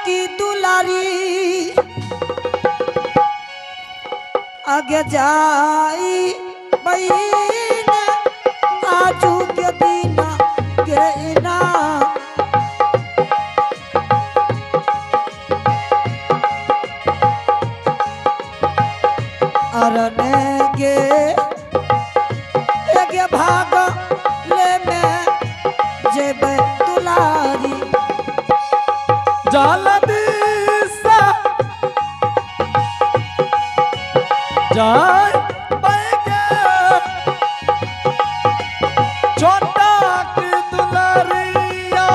की दुलारी आगे जाई बहन आजू के दिन के ना अरने गे भाग ले में जेब दुलारी जलदीसा जाय बैगे छोटा की दुलारिया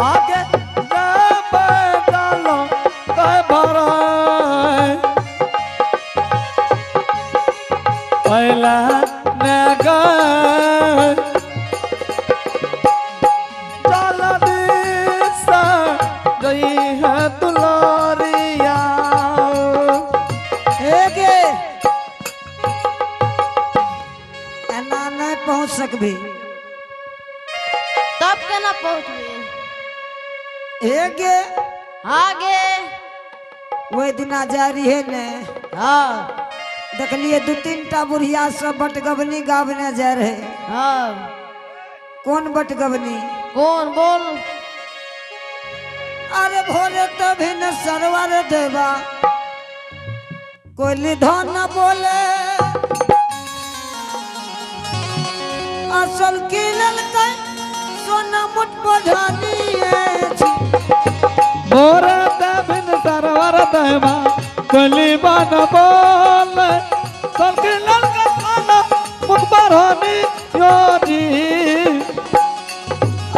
आगे जब डालो कह भराए पहला ने गए जलदीसा गई है दुलारिया गे एना नहीं पहुंच सकबी तब केना पहुँचबी गे आगे वही दिना जा रही है ने हाँ देखलिए दू तीन टा बुढ़िया सब बटगबनी गावने जा रहे हाँ कौन बटगबनी कौन बोल अरे भोरे तभी न सरवर देवा कोई धन बोले असल की ललका सोना मुठ बढ़ानी मोरे देविन सरवर देवा कली बन बोल सबके ललका खाना मुखबर होनी योजी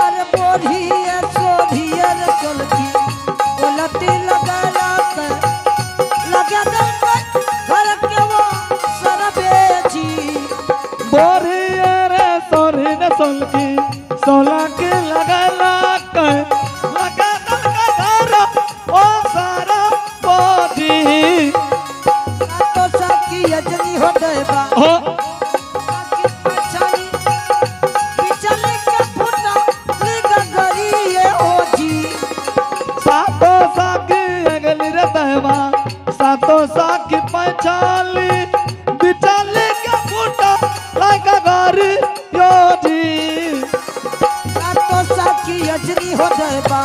अरे बोढ़िए सोधिए रे चलती उलटी लगा लगे घर के वो सरबेची बोरी रे सोरी ने सोलकी सोला के लगा के लगा दलका घर ओ सारा बोधी तो सकी यजनी हो देवा हो सातो साकी पचाली बिचाली का फूटा लागा घर योजी सातो साकी यजनी हो देवा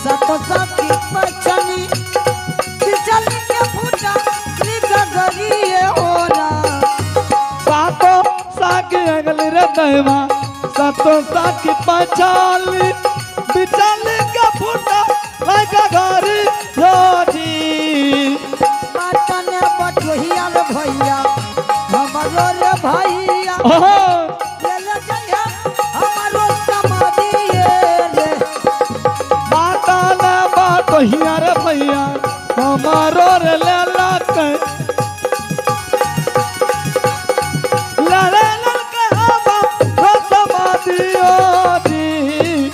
सातो साकी पचाली बिचाली के फूटा लिखा गरिए ओरा सातो साकी अगली रे देवा सातो साकी पचाली बिचाली का फूटा लागा घर योजी भैया रे भैया हमारो रे भैया ले ले जइया हमारो समाधि रे माता ले बात भैया रे भैया हमारो रे ले लके लड़े लड़के हवा रो समाधियो जी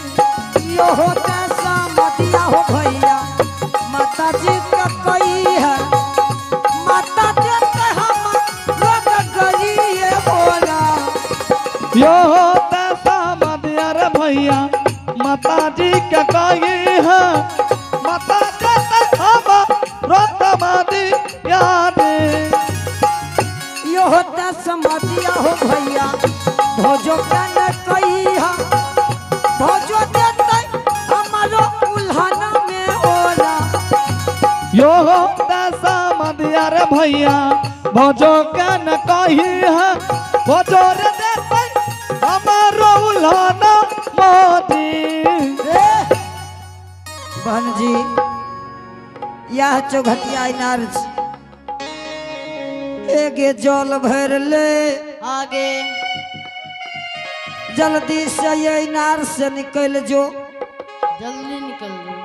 यो होता समाधिया हो भैया माता जी का कई है यो होता समाधिया रे भैया माता जी के कही है माता जी हवा रो समाधिया यो होता समाधिया हो भैया भोजो का न कई है भोजो देते हमारो उल्हाना में ओला यो होता समाधिया रे भैया भोजो के न कही है भोजो रे देते हमारो उल्हाना मोदी बहन जी यह चौघटिया इनार एगे जल भर ले आगे जल्दी से ये इनार से निकल जो जल्दी निकल दो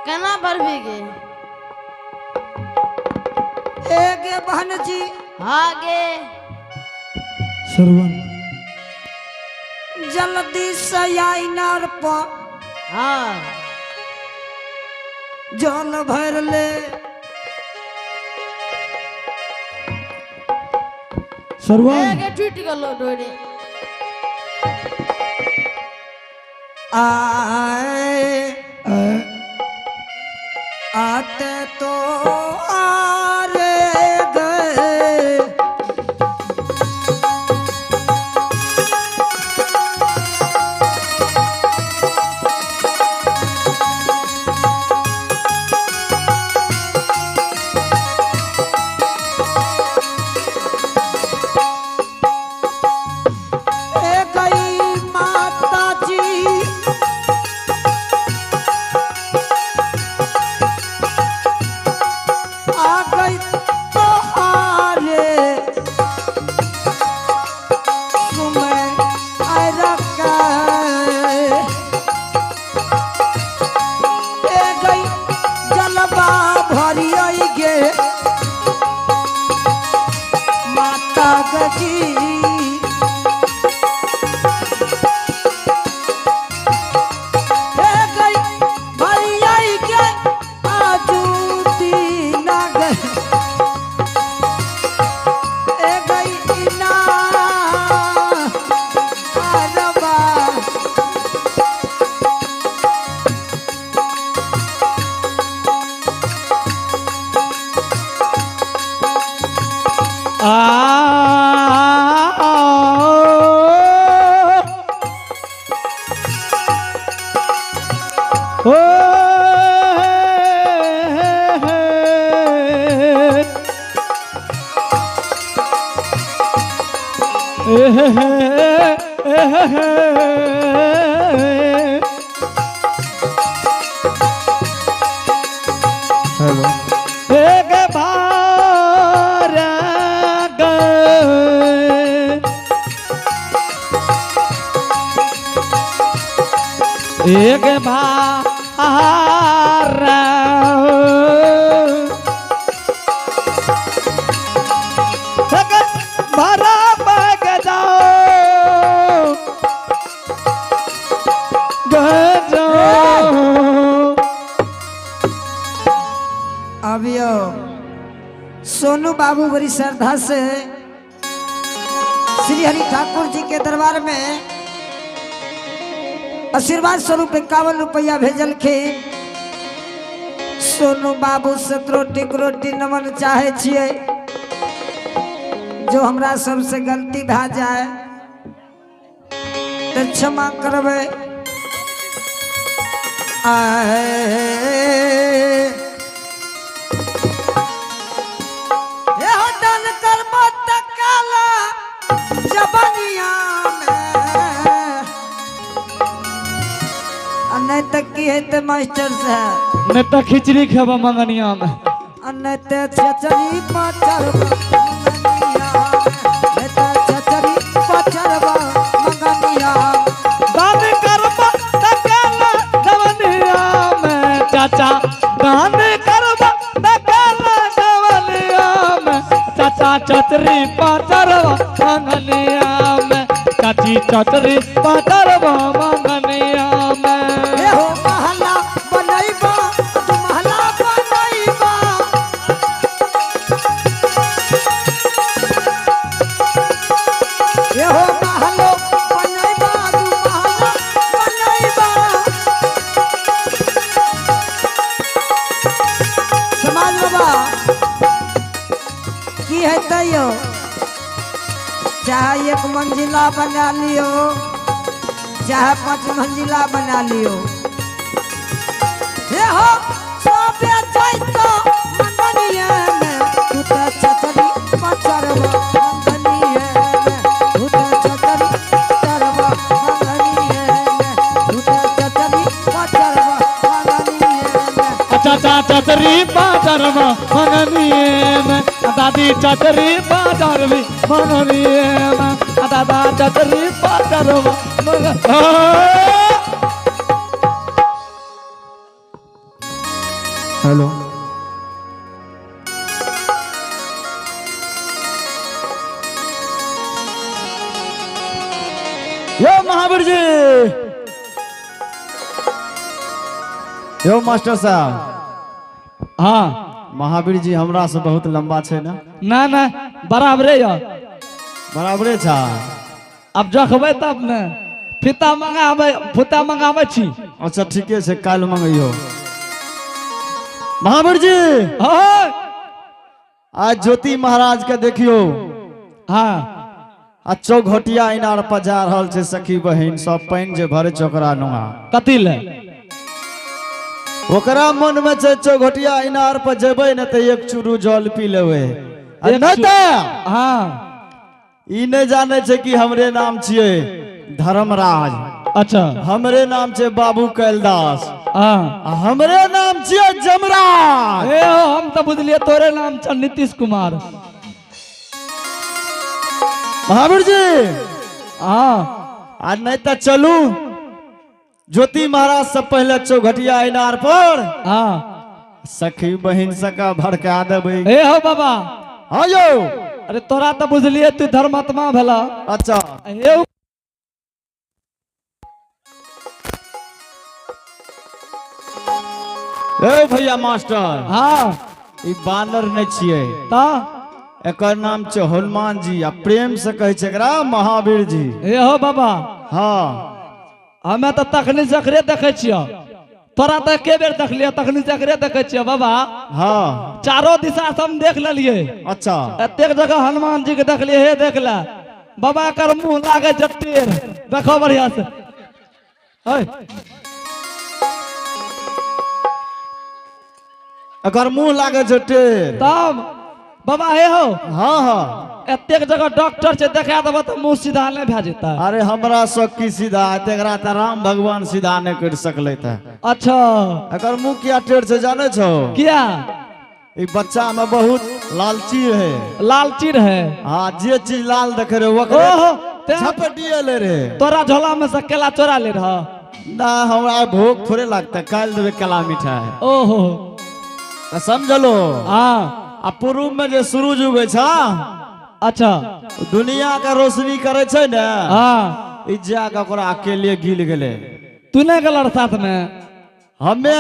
केना भरबीगे एगे बहन जी आगे श्रवण जल्दी से या इनार पर हाँ जल भर ले श्रवण आगे टूट गलो डोरे आए आते तो आ रे गए ए गई माता जी आ गई तो हारे सुमे रखा ए गई जलवा भरी गे माता गजी एक बार एक बार भरा बग जाओ अभियो सोनू बाबू बड़ी श्रद्धा से श्री हरि ठाकुर जी के दरबार में आशीर्वाद स्वरूप 51 रुपया भेजल के सोनू बाबू से रोटी नमन चाहे छिए जो हमरा सबसे गलती भा जाए तो क्षमा करबे नहीं तक की है तो मास्टर साहब नहीं तो खिचड़ी खेबा मंगनिया में नहीं तो छचरी पाचर नहीं तो छचरी पाचर मंगनिया दान करबा तकाला दवनिया में चाचा दान करबा तकाला दवनिया में चाचा छतरी पाचरवा मंगनिया में चाची छतरी पाचरवा मंगनिया में हो महला बनैबा तू महला बनैबा ये हो महलो बनैबा तू महला बनैबा समाज बाबा की है तैयो चाहे 1 मंजिला बना लियो चाहे 5 मंजिला बना लियो ये हो सोबे जाइतो मंगनिया में तू तो छतरी पचरवा मंगनिया में तू तो छतरी पचरवा मंगनिया में तू तो छतरी पचरवा मंगनिया में चाचा छतरी पाचरवा मंगनिया में दादी छतरी पाचरवी मंगनिया में दादा छतरी पाचरवा हेलो यो महावीर जी यो मास्टर साहब हाँ महावीर जी हमरा से बहुत लंबा छे ना ना बराबरे या बराबरे छा अब जखबै तब ने फुता मंगाबै छी। अच्छा ठीके छै, काल्हि मंगैयो। महावीर जी हाँ आज ज्योति महाराज के देखियो, हाँ आ चौघटिया इनार पर जा रहल छै सखी बहिन सब, पानि जे भरे छै ओकरा नुआ। कथी ले? ओकरा मन में छै चौघटिया इनार पर जेबै न त एक चूरू जल पी लेबै। नहीं त हाँ ई नहीं जाने छै कि हमरे नाम छियै धर्मराज, अच्छा हमरे नाम छै बाबू कैलदास, हाँ आ हमरे नाम छियै जमराज। ए हो हम तो बुझलिए तोरे नाम छ नीतीश कुमार। महावीर जी हाँ आज नहीं तो चलू ज्योति महाराज से पहले चौघटिया इनार पर हाँ सखी बहिन सका भड़का देबै। ए हो बाबा, हाँ यौ। अरे तोरा तो बुझलिए तू धर्मात्मा भेला। अच्छा ए ए भैया मास्टर, हाँ ई बानर नहीं छियै, ता एकर नाम छै हनुमान जी, आ प्रेम से कहै छै एकरा महावीर जी। ए हो बाबा, हाँ हमें तो तखनी से एकरे देखे छियो, तोरा तो एके बेर देख लिया, तखनी से एकरे देखे छियो बाबा। हाँ चारों दिशा से हम देख लेलिए, अच्छा एतेक जगह हनुमान जी के देख लिए, हे देख ले बाबा कर मुंह लागे जटेर, देखो बढ़िया से। है एकर मुंह लागे छै टेढ़। तब बाबा हे हो, हाँ हाँ एतेक जगह डॉक्टर से देखा देबो तो मुंह सीधा नहीं भे जेता। अरे हमरा सब की सीधा है, तेकरा त राम भगवान सीधा नहीं कर सकले थे। अच्छा एकर मुंह किया टेढ़ से जाने छो? किया? ई बच्चा में बहुत लालची रहे। लालची रहे? हाँ जे चीज लाल देखे रहे वो ओहो ते झपटिए ले रहे। तोरा झोला में से केला चोरा ले रहा? ना हमरा भूख थोड़े लगता, काल देवे केला मिठाई। ओहो समझलो? हाँ आ पूर्व में जे सूरज उगे छ, अच्छा दुनिया का रोशनी करे छै ने, हाँ ई जाके ओकरा अकेले गिल गेले। तू नहीं गलर साथ में? हमे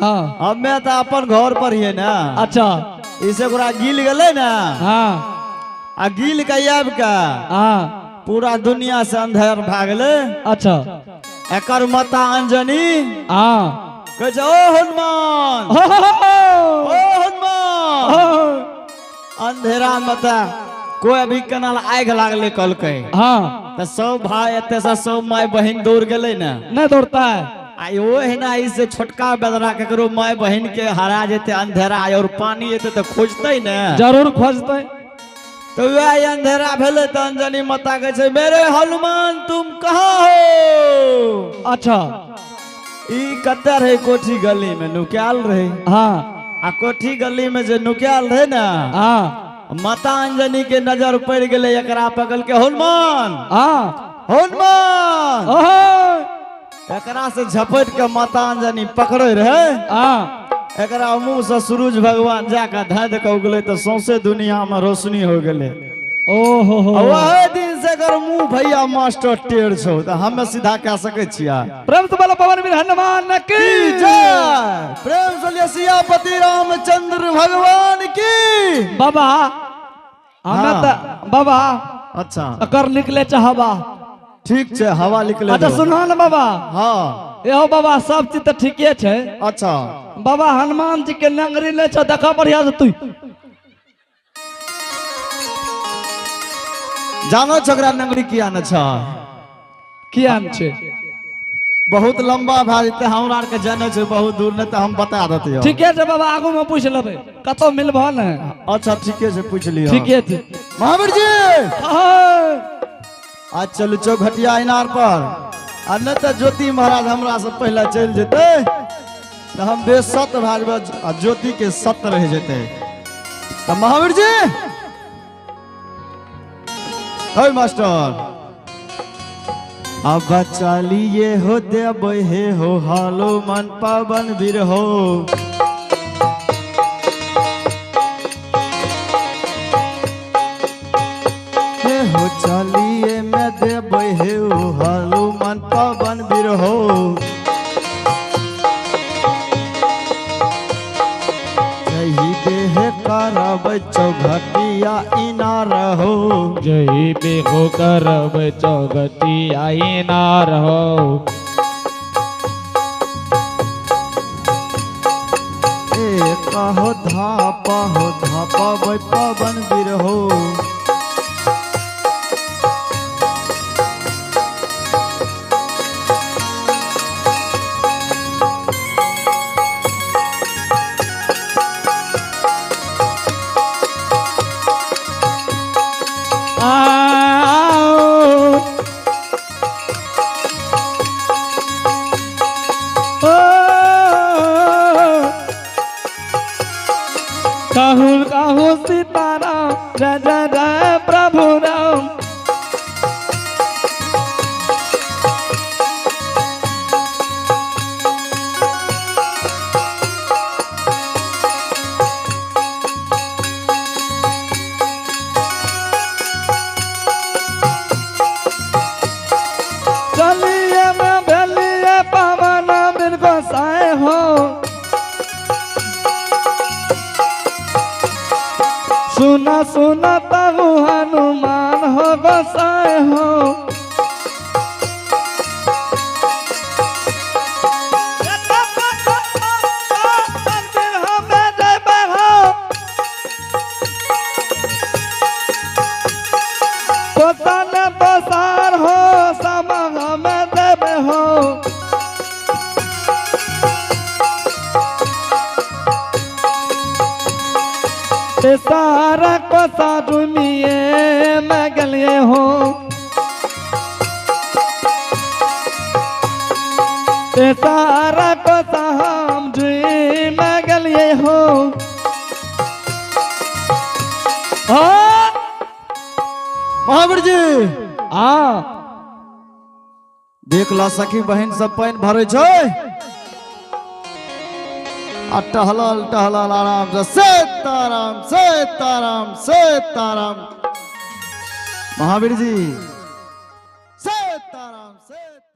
हाँ तो अपन घर पर ही है ना। अच्छा इसे ओकरा गिल गेले ना, हाँ आ गिल के आब के हाँ पूरा दुनिया से अंधेर भाग गले। अच्छा एकर माता अंजनी हाँ कहे छै, ओ हनुमान, ओ हनुमान, अंधेरा में तो कोई अभी कनाल आग लागले कहलकै। हाँ तो सब भाई एते से सब माय बहन दौड़ गेले ना। नहीं दौड़ता है? आई ओह ना इससे छोटका बेदरा केकरो माय बहन के हरा जेते अंधेरा और पानी एते तो खोजते ना, जरूर खोजते। तो वह अंधेरा भेले तो अंजनी माता कहे छै, मेरे हनुमान तुम कहाँ हो? अच्छा ई कते रहे कोठी गली में नुक्याल रहे। हाँ आ कोठी गली में जे नुक्याल रहे ना, हाँ माता अंजनी के नजर पड़ गए एकरा पकड़ के, हनुमान हाँ हनुमान। ओहो एकरा से झपट के माता अंजनी पकड़े रहे। हाँ एकरा मुंह से सूरज भगवान जाकर धध के उगले तो सौंसे दुनिया में रोशनी हो गले। ओहो वह दिन से अगर मुंह भैया मास्टर टेढ़ छो तो हमें सीधा कह सके छिया। प्रेम से बोलो पवन वीर हनुमान की जय। प्रेम से सियापति रामचंद्र भगवान की। बाबा हमें हाँ। तो बाबा अच्छा अकर निकले चाहबा। ठीक छे, हवा निकले। अच्छा सुनो न बाबा, हाँ एहो बाबा सब चीज तो ठीके छे। अच्छा बाबा हनुमान जी के नंगरी ले छ, देखा बढ़िया से तू जानो छकरा नंगरी किया न छ? किया न छे? बहुत लंबा भा जेते, हमरा आर के जाने छे बहुत दूर न, तो हम बता देते हो। ठीके छे बाबा, आगू में पूछ लेबे कतो मिलबो न। अच्छा ठीके से पूछ लियो। ठीके छे महावीर जी हाँ। आज चलू चौघटिया इनार पर, आ न तो ज्योति महाराज हमरा से पहले चल जेते तो हम बेसत भाजबे, आ ज्योति के सत रह जेते। तो महावीर जी हे मास्टर, अब चलिए हो देबे हे हो हालो मन पावन वीर हो। हे हो चलिए मैं देबे हे हो हालो मन पावन वीर हो। सही देह करब चौघटिया इनार हो जही पे हो करब चौगटी आई नार हो कहो धापा हो धापा वै पवन वीर हो कहूँ कहूँ सीताराम जय जय जय प्रभु राम चलिए मैं भेलिए पवन बिन गोसाए हो सुना सुना तहु हनुमान हो गोसाए हो पोतन बसार हो समग में देवे हो ते सारा को साधुनिए मैं गलिए हो ते सारा को साम जी मैं गलिए हो महावीर जी आ देख ला सखी बहन सब पानी भरे छै आ टहलल टहलल आराम से सीताराम सीताराम सीताराम महावीर जी सीताराम सीताराम